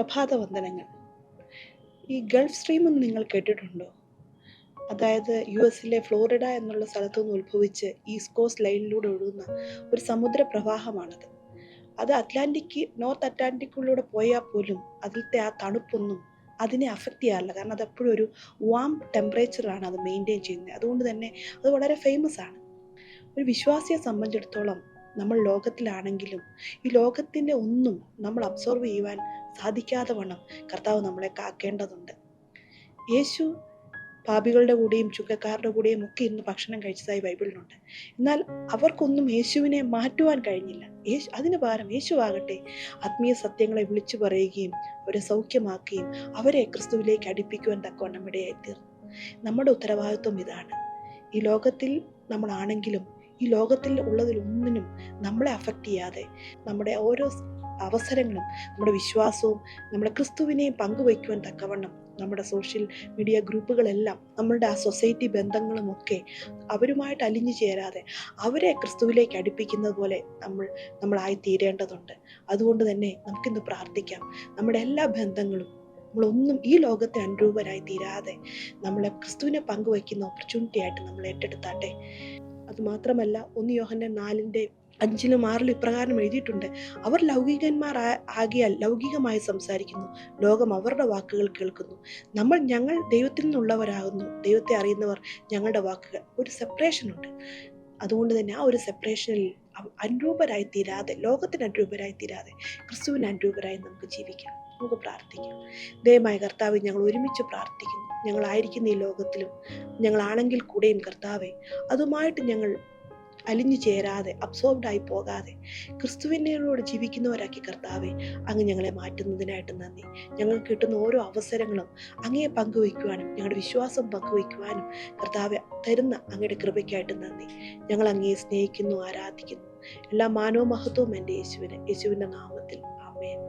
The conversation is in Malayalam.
പ്രഭാത വന്ദനങ്ങൾ. ഈ ഗൾഫ് സ്ട്രീം എന്ന് നിങ്ങൾ കേട്ടിട്ടുണ്ടോ? അതായത് US ഫ്ലോറിഡ എന്നുള്ള സ്ഥലത്തു നിന്ന് ഉത്ഭവിച്ച് ഈസ്റ്റ് കോസ്റ്റ് ലൈനിലൂടെ ഒഴുകുന്ന ഒരു സമുദ്ര പ്രവാഹമാണത്. അത് നോർത്ത് അറ്റ്ലാന്റിക്കിലൂടെ പോയാൽ പോലും അതിലത്തെ ആ തണുപ്പൊന്നും അതിനെ അഫക്റ്റ് ചെയ്യാറില്ല. കാരണം അത് എപ്പോഴും ഒരു വാം ടെമ്പറേച്ചറാണ് അത് മെയിൻറ്റെയിൻ ചെയ്യുന്നത്. അതുകൊണ്ട് തന്നെ അത് വളരെ ഫേമസ് ആണ്. ഒരു വിശ്വാസിയെ സംബന്ധിച്ചിടത്തോളം നമ്മൾ ലോകത്തിലാണെങ്കിലും ഈ ലോകത്തിൻ്റെ ഒന്നും നമ്മൾ അബ്സോർവ് ചെയ്യുവാൻ സാധിക്കാതെ വണ്ണം കർത്താവ് നമ്മളെ കാക്കേണ്ടതുണ്ട്. യേശു പാപികളുടെ കൂടെയും ചുങ്കക്കാരുടെ കൂടെയും ഒക്കെ ഇന്ന് ഭക്ഷണം കഴിച്ചതായി ബൈബിളിലുണ്ട്. എന്നാൽ അവർക്കൊന്നും യേശുവിനെ മാറ്റുവാൻ കഴിഞ്ഞില്ല. അതിന് പകരം യേശു ആകട്ടെ ആത്മീയ സത്യങ്ങളെ വിളിച്ചു പറയുകയും അവരെ സൗഖ്യമാക്കുകയും അവരെ ക്രിസ്തുവിലേക്ക് അടുപ്പിക്കുവാൻ തക്കവണ്ണം ഇടയായിത്തീർന്നു. നമ്മുടെ ഉത്തരവാദിത്വം ഇതാണ്. ഈ ലോകത്തിൽ നമ്മളാണെങ്കിലും ഈ ലോകത്തിൽ ഉള്ളതിലൊന്നിനും നമ്മളെ അഫക്റ്റ് ചെയ്യാതെ നമ്മുടെ ഓരോ അവസരങ്ങളും നമ്മുടെ വിശ്വാസവും നമ്മുടെ ക്രിസ്തുവിനെയും പങ്കുവയ്ക്കുവാൻ തക്കവണ്ണം നമ്മുടെ സോഷ്യൽ മീഡിയ ഗ്രൂപ്പുകളെല്ലാം നമ്മളുടെ ആ സൊസൈറ്റി ബന്ധങ്ങളുമൊക്കെ അവരുമായിട്ട് അലിഞ്ഞു ചേരാതെ അവരെ ക്രിസ്തുവിലേക്ക് അടുപ്പിക്കുന്നത് പോലെ നമ്മളായി തീരേണ്ടതുണ്ട്. അതുകൊണ്ട് തന്നെ നമുക്കിന്ന് പ്രാർത്ഥിക്കാം. നമ്മുടെ എല്ലാ ബന്ധങ്ങളും നമ്മളൊന്നും ഈ ലോകത്തെ അനുരൂപരായി തീരാതെ നമ്മളെ ക്രിസ്തുവിനെ പങ്കുവയ്ക്കുന്ന ഓപ്പർച്യൂണിറ്റി ആയിട്ട് നമ്മൾ ഏറ്റെടുത്താട്ടെ. അതുമാത്രമല്ല 1 യോഹന്നാൻ 4:5-6 ഇപ്രകാരം എഴുതിയിട്ടുണ്ട്: അവർ ലൗകികന്മാർ ആകിയാൽ ലൗകികമായി സംസാരിക്കുന്നു, ലോകം അവരുടെ വാക്കുകൾ കേൾക്കുന്നു. ഞങ്ങൾ ദൈവത്തിൽ നിന്നുള്ളവരാകുന്നു, ദൈവത്തെ അറിയുന്നവർ ഞങ്ങളുടെ വാക്കുകൾ. ഒരു സെപ്പറേഷൻ ഉണ്ട്. അതുകൊണ്ട് തന്നെ ആ ഒരു സെപ്പറേഷനിൽ അനുരൂപരായി തീരാതെ, ലോകത്തിന് അനുരൂപരായി തീരാതെ ക്രിസ്തുവിന് അനുരൂപരായി നമുക്ക് ജീവിക്കാം. നമുക്ക് പ്രാർത്ഥിക്കാം. ദയമായ കർത്താവെ, ഞങ്ങൾ ഒരുമിച്ച് പ്രാർത്ഥിക്കുന്നു. ഞങ്ങളായിരിക്കുന്ന ഈ ലോകത്തിലും ഞങ്ങളാണെങ്കിൽ കൂടെയും കർത്താവെ, അതുമായിട്ട് ഞങ്ങൾ അലിഞ്ഞു ചേരാതെ, അബ്സോർബ്ഡായി പോകാതെ ക്രിസ്തുവിനോട് ജീവിക്കുന്നവരാക്കി കർത്താവെ അങ്ങ് ഞങ്ങളെ മാറ്റുന്നതിനായിട്ട് നന്ദി. ഞങ്ങൾക്ക് കിട്ടുന്ന ഓരോ അവസരങ്ങളും അങ്ങയെ പങ്കുവയ്ക്കുവാനും ഞങ്ങളുടെ വിശ്വാസം പങ്കുവയ്ക്കുവാനും കർത്താവെ തരുന്ന അങ്ങയുടെ കൃപയ്ക്കായിട്ട് നന്ദി. ഞങ്ങൾ അങ്ങയെ സ്നേഹിക്കുന്നു, ആരാധിക്കുന്നു. എല്ലാ മാനവ മഹത്വവും എൻ്റെ യേശുവിൻ്റെ നാമത്തിൽ. ആമേൻ.